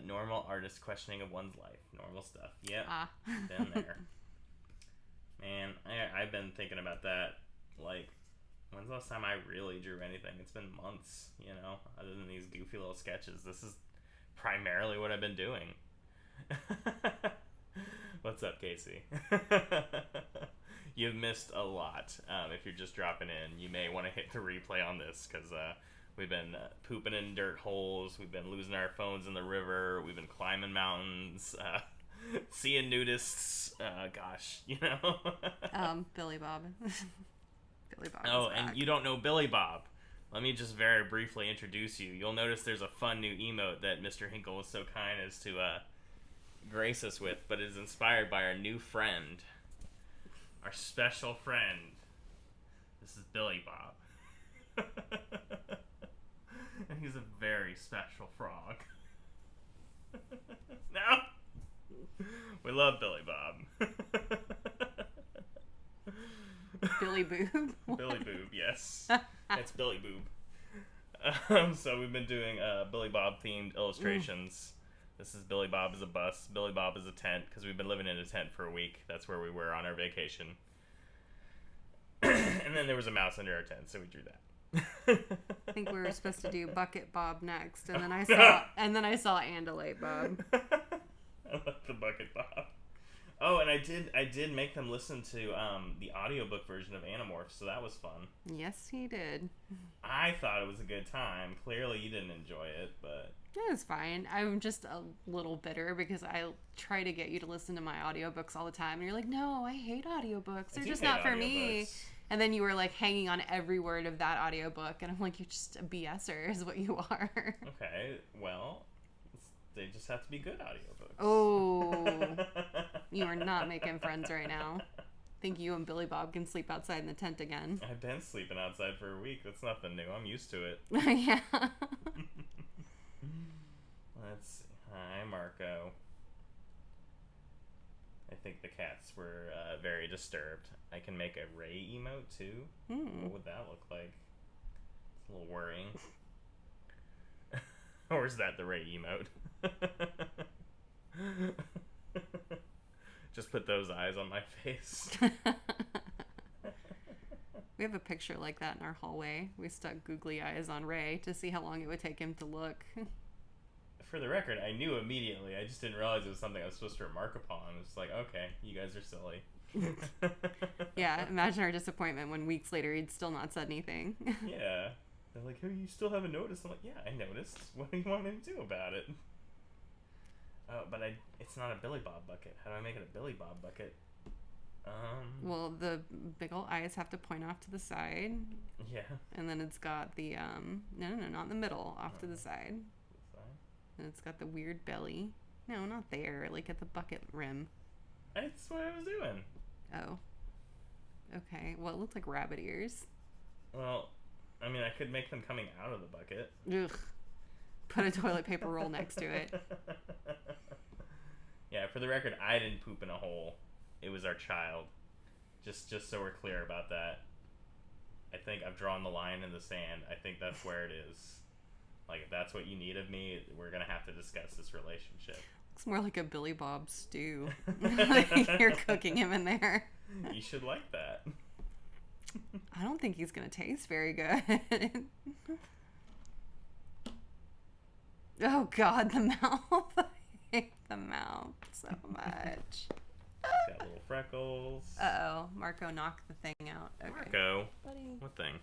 Normal artist questioning of one's life. Normal stuff. Yep. Been there. Man, I've been thinking about that. Like, when's the last time I really drew anything? It's been months, you know, other than these goofy little sketches. This is primarily what I've been doing. What's up, Casey? You've missed a lot. If you're just dropping in, you may want to hit the replay on this, because we've been pooping in dirt holes. We've been losing our phones in the river. We've been climbing mountains, seeing nudists. Gosh, you know. Billy Bob. Billy Bob. Oh, and you don't know Billy Bob. Let me just very briefly introduce you. You'll notice there's a fun new emote that Mr. Hinkle was so kind as to grace us with, but it is inspired by our new friend. Our special friend. This is Billy Bob. And he's a very special frog. No! We love Billy Bob. Billy Boob? Billy Boob, yes. It's Billy Boob. So we've been doing Billy Bob themed illustrations. This is Billy Bob as a bus. Billy Bob as a tent, because we've been living in a tent for a week. That's where we were on our vacation. And then there was a mouse under our tent, so we drew that. I think we were supposed to do Bucket Bob next, and then I saw Andalite Bob. I love the Bucket Bob. Oh, and I did make them listen to the audiobook version of Animorphs, so that was fun. Yes, he did. I thought it was a good time. Clearly, you didn't enjoy it, but it was fine. I'm just a little bitter because I try to get you to listen to my audiobooks all the time, and you're like, "No, I hate audiobooks. They're just not for me." And then you were like hanging on every word of that audiobook, and I'm like, "You're just a BSer, is what you are." Okay, well, they just have to be good audiobooks. Oh, you are not making friends right now. I think you and Billy Bob can sleep outside in the tent again. I've been sleeping outside for a week. That's nothing new. I'm used to it. Yeah. Let's see. Hi, Marco. I think the cats were very disturbed. I can make a Ray emote too. What would that look like? It's a little worrying. Or is that the Ray emote? Just put those eyes on my face. We have a picture like that in our hallway. We stuck googly eyes on Ray to see how long it would take him to look. For the record, I knew immediately. I just didn't realize it was something I was supposed to remark upon. It was like, okay, you guys are silly. Yeah, imagine our disappointment when weeks later he'd still not said anything. Yeah. They're like, hey, you still haven't noticed? I'm like, yeah, I noticed. What do you want me to do about it? Oh, but it's not a Billy Bob bucket. How do I make it a Billy Bob bucket? Well, the big old eyes have to point off to the side. Yeah. And then it's got the, no, not in the middle, off to the side. And it's got the weird belly. No, not there, like at the bucket rim. That's what I was doing. Oh. Okay, well, it looked like rabbit ears. Well, I mean, I could make them coming out of the bucket. Ugh. Put a toilet paper roll next to it. Yeah, for the record, I didn't poop in a hole. It was our child. Just so we're clear about that. I think I've drawn the line in the sand. I think that's where it is. Like, if that's what you need of me, we're going to have to discuss this relationship. Looks more like a Billy Bob stew. Like you're cooking him in there. You You should like that. I don't think he's gonna taste very good. Oh God, the mouth. I hate the mouth so much. Got little freckles. Uh-oh, Marco knocked the thing out. Okay. Marco, Buddy. what thing?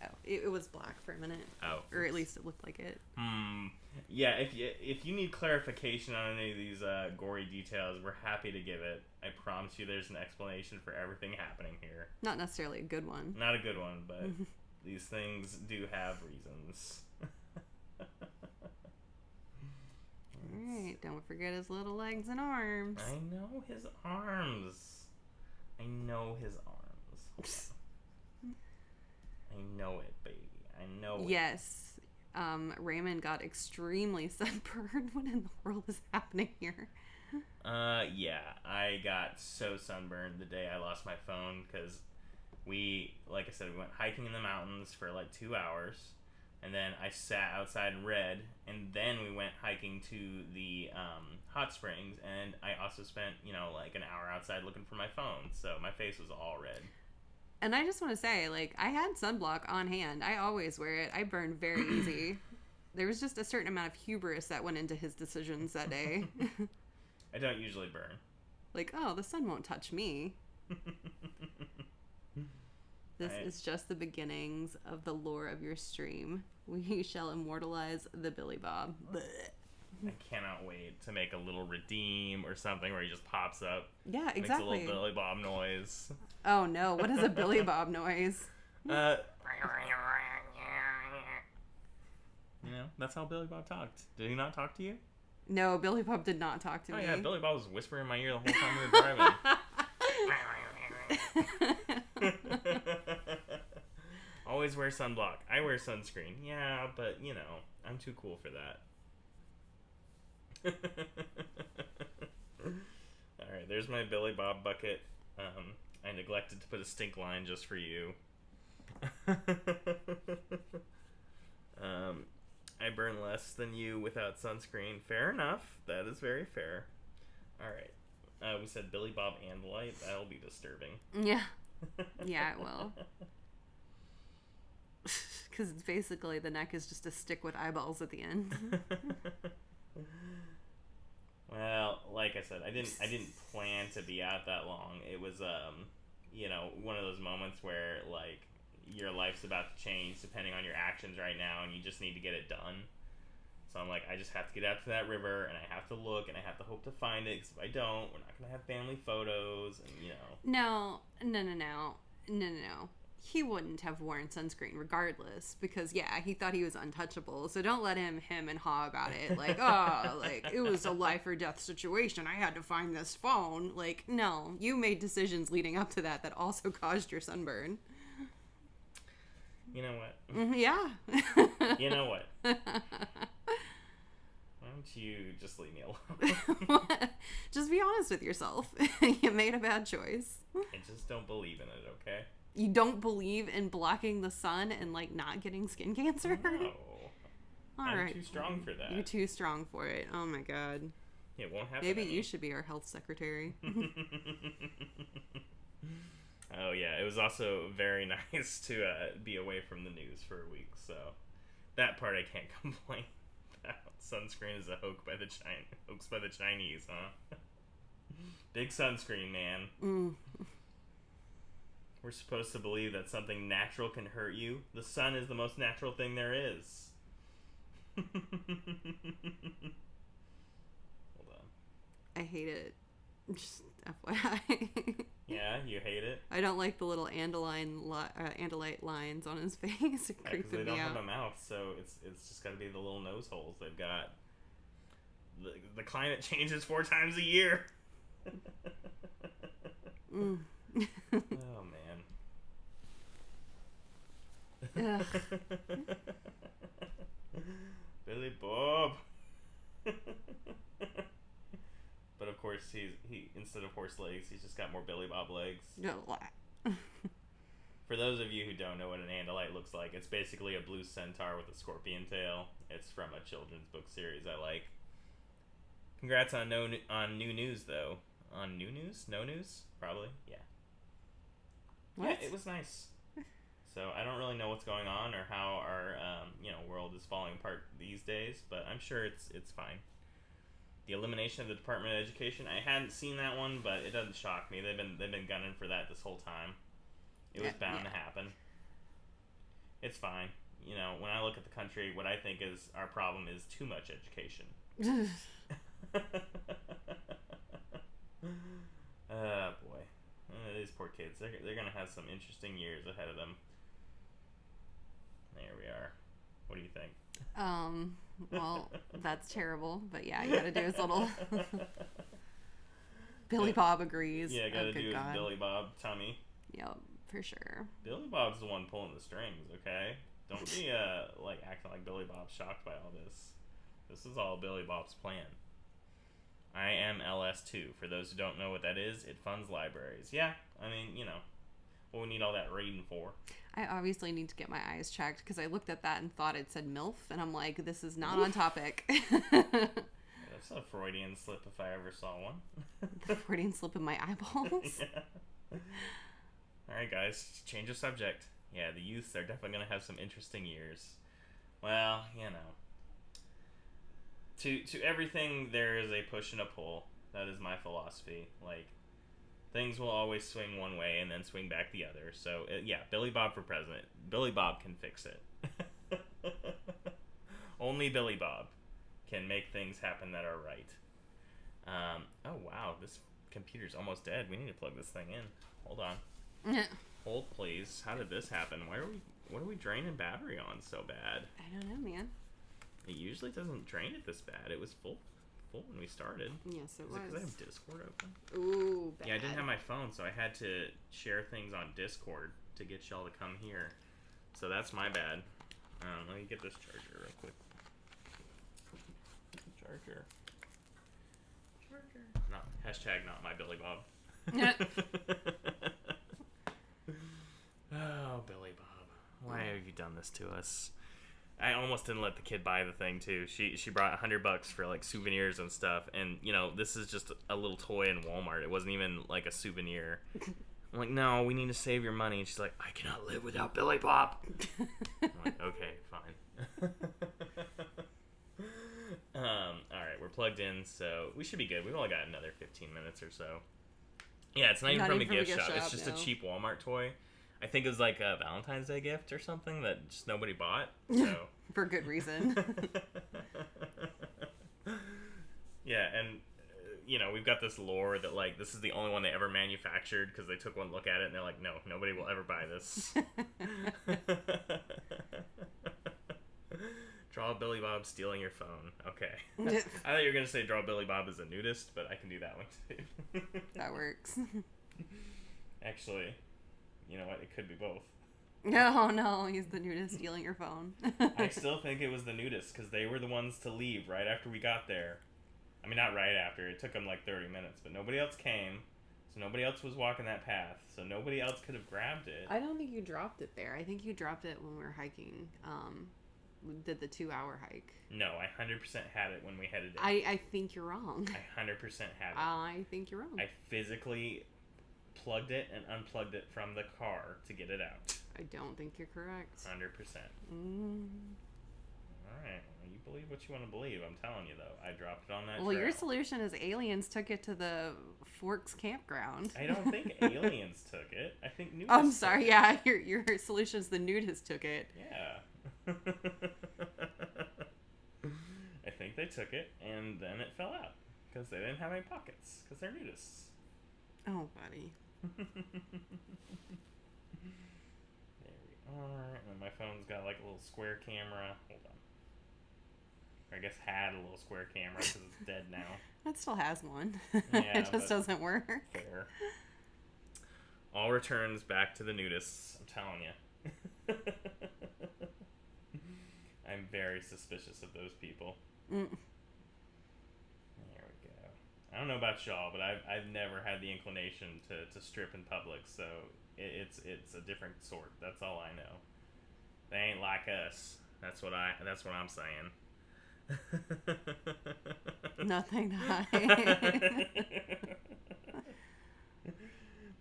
Oh, it was black for a minute. Oh, or at least it looked like it. Yeah, if you need clarification on any of these gory details, we're happy to give it. I promise you, there's an explanation for everything happening here. Not necessarily a good one. Not a good one, but these things do have reasons. Alright, don't forget his little legs and arms. I know his arms. I know his arms. I know it, baby. I know it. Yes. Raymond got extremely sunburned. What in the world is happening here? Yeah. I got so sunburned the day I lost my phone because like I said, we went hiking in the mountains for like 2 hours. And then I sat outside and read, and then we went hiking to the hot springs, and I also spent, like an hour outside looking for my phone, so my face was all red. And I just want to say, like, I had sunblock on hand. I always wear it. I burn very easy. There was just a certain amount of hubris that went into his decisions that day. I don't usually burn. Like, oh, the sun won't touch me. This is just the beginnings of the lore of your stream. We shall immortalize the Billy Bob. I cannot wait to make a little redeem or something where he just pops up. Yeah, exactly. Makes a little Billy Bob noise. Oh no, what is a Billy Bob noise? That's how Billy Bob talked. Did he not talk to you? No, Billy Bob did not talk to me. Oh yeah, Billy Bob was whispering in my ear the whole time we were driving. Always wear sunblock. I wear sunscreen. Yeah, but I'm too cool for that. Alright, there's my Billy Bob bucket. I neglected to put a stink line just for you. I burn less than you without sunscreen. Fair enough. That is very fair. Alright. We said Billy Bob and light. That'll be disturbing. Yeah. Yeah, it will. Because it's basically the neck is just a stick with eyeballs at the end. Well, like I said, I didn't plan to be out that long. It was one of those moments where like your life's about to change depending on your actions right now, and you just need to get it done. So I'm like, I just have to get out to that river, and I have to look, and I have to hope to find it. Because if I don't, we're not gonna have family photos, and No. He wouldn't have worn sunscreen regardless because, yeah, he thought he was untouchable. So don't let him and haw about it. Like, oh, like, it was a life or death situation. I had to find this phone. Like, no, you made decisions leading up to that also caused your sunburn. You know what? Yeah. You know what? Why don't you just leave me alone? Just be honest with yourself. You made a bad choice. I just don't believe in it, okay? You don't believe in blocking the sun and, like, not getting skin cancer? No. I'm right. too strong for that. You're too strong for it. Oh, my God. It won't happen. Maybe you should be our health secretary. Oh, yeah. It was also very nice to be away from the news for a week, so that part I can't complain about. Sunscreen is a hoax by the Chinese, huh? Big sunscreen, man. We're supposed to believe that something natural can hurt you. The sun is the most natural thing there is. Hold on. I hate it. Just FYI. Yeah, you hate it? I don't like the little andalite lines on his face. It creeps me out. They don't have a mouth, so it's just got to be the little nose holes they've got. The climate changes 4 times a year. Oh, man. Billy Bob. But of course, he instead of horse legs, he's just got more Billy Bob legs. For those of you who don't know what an andalite looks like, it's basically a blue centaur with a scorpion tail. It's from a children's book series I like. Congrats on new news, though. On new news? No news? Probably. Yeah. What? Yeah, it was nice. So I don't really know what's going on or how our world is falling apart these days, but I'm sure it's fine. The elimination of the Department of Education. I hadn't seen that one, but it doesn't shock me. They've been gunning for that this whole time. It was bound to happen. It's fine. When I look at the country, what I think is our problem is too much education. Boy. These poor kids. They're going to have some interesting years ahead of them. There we are. What do you think? Well, that's terrible, but yeah, you gotta do his little... Billy Bob agrees. Yeah, gotta do his Billy Bob tummy. Yep, for sure. Billy Bob's the one pulling the strings, okay? Don't be, acting like Billy Bob's shocked by all this. This is all Billy Bob's plan. IMLS2. For those who don't know what that is, it funds libraries. Yeah, I mean, what we need all that reading for. I obviously need to get my eyes checked because I looked at that and thought it said MILF, and I'm like, this is not on topic. That's a Freudian slip if I ever saw one. The Freudian slip in my eyeballs. Yeah. Alright, guys, change of subject. Yeah, the youths are definitely going to have some interesting years. Well, To everything, there is a push and a pull. That is my philosophy. Things will always swing one way and then swing back the other. So, Billy Bob for president. Billy Bob can fix it. Only Billy Bob can make things happen that are right. Oh, wow. This computer's almost dead. We need to plug this thing in. Hold on. Hold, please. How did this happen? What are we draining battery on so bad? I don't know, man. It usually doesn't drain it this bad. It was full when we started. Yes, it was. Because I have Discord open? Ooh, bad. Yeah, I didn't have my phone, so I had to share things on Discord to get y'all to come here. So that's my bad. Let me get this charger real quick. Charger. No, hashtag not my Billy Bob. Oh, Billy Bob. Why have you done this to us? I almost didn't let the kid buy the thing too. She brought $100 for souvenirs and stuff, and this is just a little toy in Walmart. It wasn't even a souvenir. I'm like, no, we need to save your money. And she's like, I cannot live without Billy Bob. I'm like, okay, fine. All right, we're plugged in, so we should be good. We've only got another 15 minutes or so. Yeah, it's not even from a gift shop. It's just a cheap Walmart toy. I think it was a Valentine's Day gift or something that just nobody bought. So. For good reason. Yeah, and we've got this lore that this is the only one they ever manufactured because they took one look at it and they're like, no, nobody will ever buy this. Draw Billy Bob stealing your phone. Okay. I thought you were gonna say draw Billy Bob as a nudist, but I can do that one too. That works. Actually. You know what? It could be both. No, he's the nudist stealing your phone. I still think it was the nudists because they were the ones to leave right after we got there. I mean, not right after. It took them 30 minutes, but nobody else came. So nobody else was walking that path. So nobody else could have grabbed it. I don't think you dropped it there. I think you dropped it when we were hiking. We did the 2-hour hike. No, I 100% had it when we headed in. I think you're wrong. I 100% had it. I think you're wrong. I physically plugged it and unplugged it from the car to get it out. I don't think you're correct. 100%. Alright, well, you believe what you want to believe. I'm telling you, though. I dropped it on that trail. Your solution is aliens took it to the Forks campground. I don't think aliens took it. I think nudists I'm sorry, yeah. Your solution is the nudists took it. Yeah. I think they took it, and then it fell out. Because they didn't have any pockets. Because they're nudists. Oh, buddy. There we are. And my phone's got a little square camera. Hold on. Or I guess had a little square camera because it's dead now. It still has one. Yeah, it just doesn't work. Fair. All returns back to the nudists. I'm telling you. I'm very suspicious of those people. There we go. I don't know about y'all, but I've never had the inclination to strip in public, so it's a different sort. That's all I know. They ain't like us. That's what I'm saying. Nothing to hide.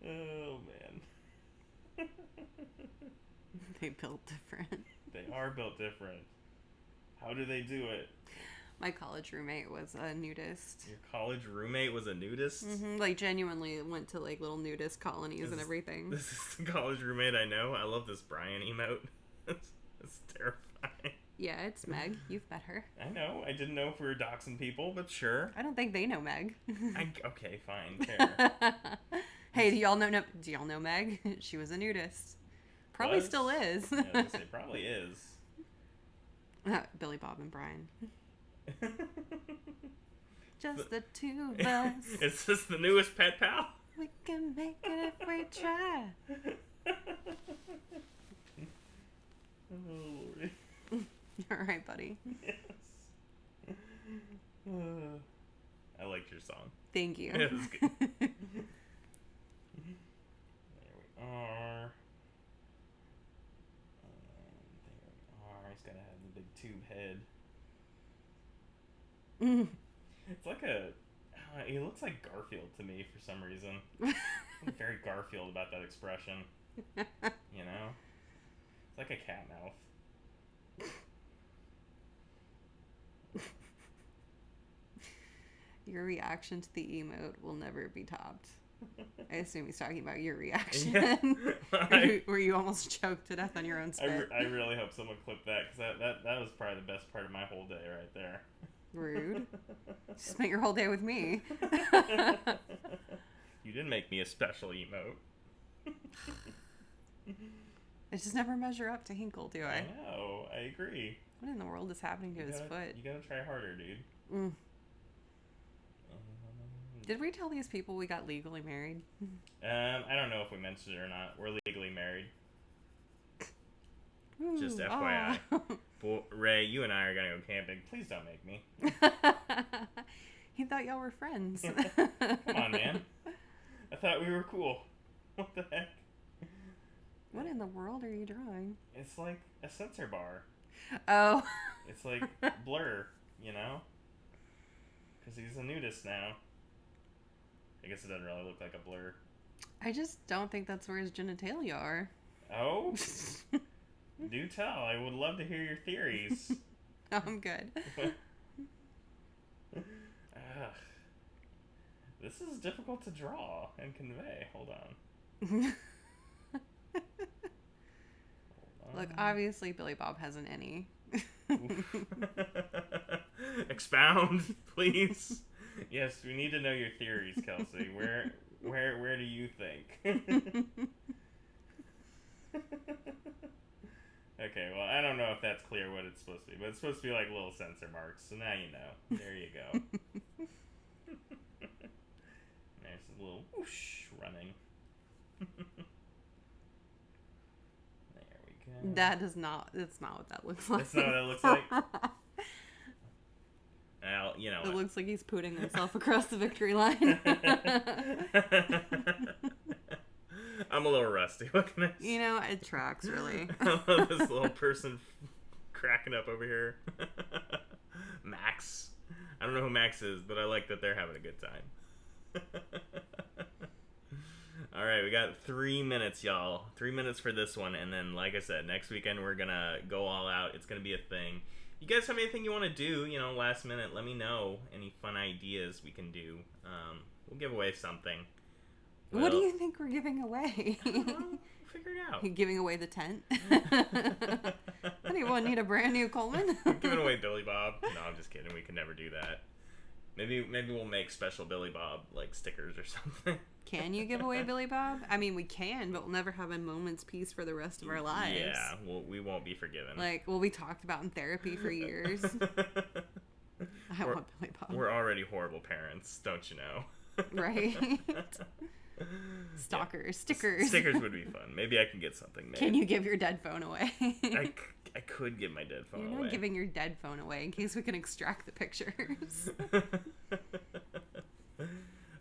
Oh man. They built different. They are built different. How do they do it? My college roommate was a nudist. Your college roommate was a nudist? Mm-hmm. Like, genuinely went to, like, little nudist colonies and everything. This is the college roommate I know. I love this Brian emote. It's terrifying. Yeah, it's Meg. You've met her. I know. I didn't know if we were doxing people, but sure. I don't think they know Meg. Okay, fine. Fair. Hey, do y'all know Meg? She was a nudist. Probably still is. Yeah, I was gonna say, probably is. Billy Bob and Brian. Just the two of us. Is this the newest pet pal? We can make it if we try. Oh, Lord. All right, buddy. Yes. I liked your song. Thank you. It was good. There we are. He's gotta have the big tube head. It's like he looks like Garfield to me for some reason. I'm very Garfield about that expression. You know? It's like a cat mouth. Your reaction to the emote will never be topped. I assume he's talking about your reaction. Yeah. Where you almost choked to death on your own spit. I really hope someone clipped that, because that was probably the best part of my whole day right there. Rude. Spent your whole day with me. You didn't make me a special emote. I just never measure up to Hinkle, do I? I know. I agree. What in the world is happening to his foot? You gotta try harder, dude. Did we tell these people we got legally married? I don't know if we mentioned it or not. We're legally married. Ooh, Just FYI. Ray, you and I are gonna go camping. Please don't make me. He thought y'all were friends. Come on, man. I thought we were cool. What the heck? What in the world are you drawing? It's like a sensor bar. Oh. It's like Blur, you know? Because he's a nudist now. I guess it doesn't really look like a Blur. I just don't think that's where his genitalia are. Oh? Do tell. I would love to hear your theories. No, I'm good. This is difficult to draw and convey. Hold on. Look, obviously Billy Bob has an any. Expound, please. Yes, we need to know your theories, Kelsey. Where do you think? Okay, well, I don't know if that's clear what it's supposed to be, but it's supposed to be like little sensor marks, so now you know. There you go. There's a little whoosh running. There we go. That's not what that looks like. That's not what that looks like? Well, you know. It looks like he's putting himself across the victory line. I'm a little rusty. What can I say? You know, it tracks, really. I love this little person cracking up over here. Max. I don't know who Max is, but I like that they're having a good time. Alright, we got 3 minutes, y'all. 3 minutes for this one, and then, like I said, next weekend we're gonna go all out. It's gonna be a thing. You guys have anything you want to do, you know, last minute, let me know. Any fun ideas we can do. We'll give away something. Well, what do you think we're giving away? I don't know. Figure it out. Giving away the tent? Anyone need a brand new Coleman? Giving away Billy Bob. No, I'm just kidding. We can never do that. Maybe we'll make special Billy Bob, like, stickers or something. Can you give away Billy Bob? I mean, we can, but we'll never have a moment's peace for the rest of our lives. Yeah, we won't be forgiven. Like, we'll be talked about in therapy for years. I want Billy Bob. We're already horrible parents, don't you know? Right? Stalkers, yeah. Stickers. Stickers would be fun. Maybe I can get something made. Can you give your dead phone away? I could give my dead phone away. You're not giving your dead phone away in case we can extract the pictures.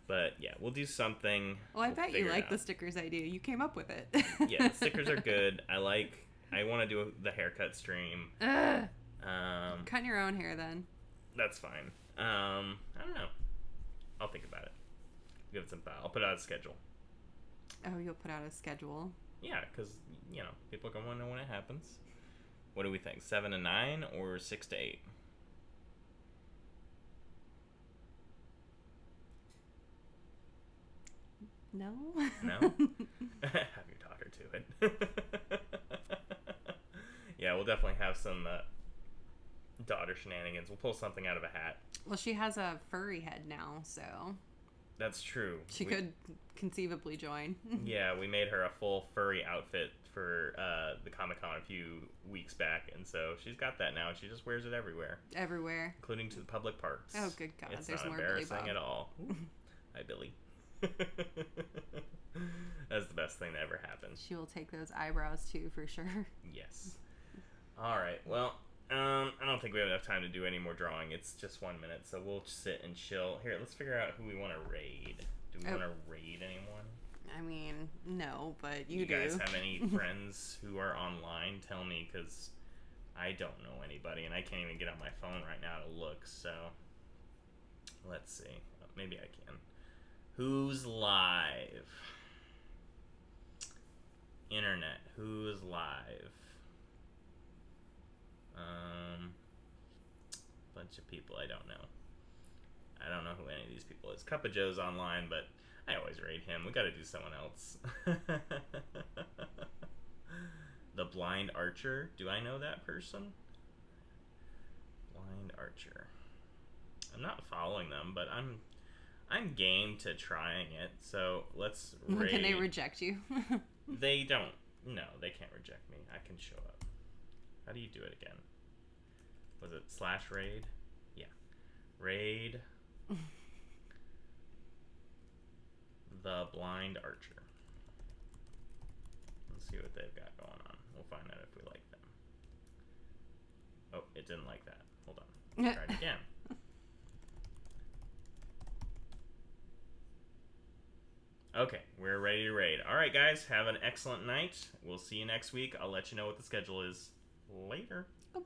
But yeah, we'll do something. Well, I bet you like the stickers idea. You came up with it. Yeah, the stickers are good. I want to do the haircut stream. Cut your own hair then. That's fine. I don't know. I'll think about it. Give it some thought. I'll put out a schedule. Oh, you'll put out a schedule? Yeah, because, people are going to know when it happens. What do we think? 7 to 9 or 6 to 8? No. No? Have your daughter do it. Yeah, we'll definitely have some daughter shenanigans. We'll pull something out of a hat. Well, she has a furry head now, so That's true. she could conceivably join. Yeah, we made her a full furry outfit for the Comic-Con a few weeks back, and so she's got that now, and she just wears it everywhere. Everywhere. Including to the public parks. Oh, good God. It's There's not more Billy embarrassing Bob. at all. Hi, Billy. That's the best thing that ever happened. She will take those eyebrows, too, for sure. Yes. All right, well, I don't think we have enough time to do any more drawing. It's just 1 minute, so we'll sit and chill. Here, let's figure out who we want to raid. Do we want to raid anyone? I mean, no, but you guys do. have any friends who are online? Tell me, because I don't know anybody, and I can't even get on my phone right now to look, so let's see. Maybe I can. Who's live? Internet, who's live? Bunch of people I don't know. I don't know who any of these people is. Cup of Joe's online, but I always raid him. We gotta do someone else. The Blind Archer. Do I know that person? Blind Archer. I'm not following them, but I'm game to trying it. So let's raid. Can they reject you? They don't. No, they can't reject me. I can show up. How do you do it again? Was it /raid? Yeah. Raid the Blind Archer. Let's see what they've got going on. We'll find out if we like them. Oh, it didn't like that. Hold on. Try it again. Okay, we're ready to raid. All right, guys, have an excellent night. We'll see you next week. I'll let you know what the schedule is later. Goodbye.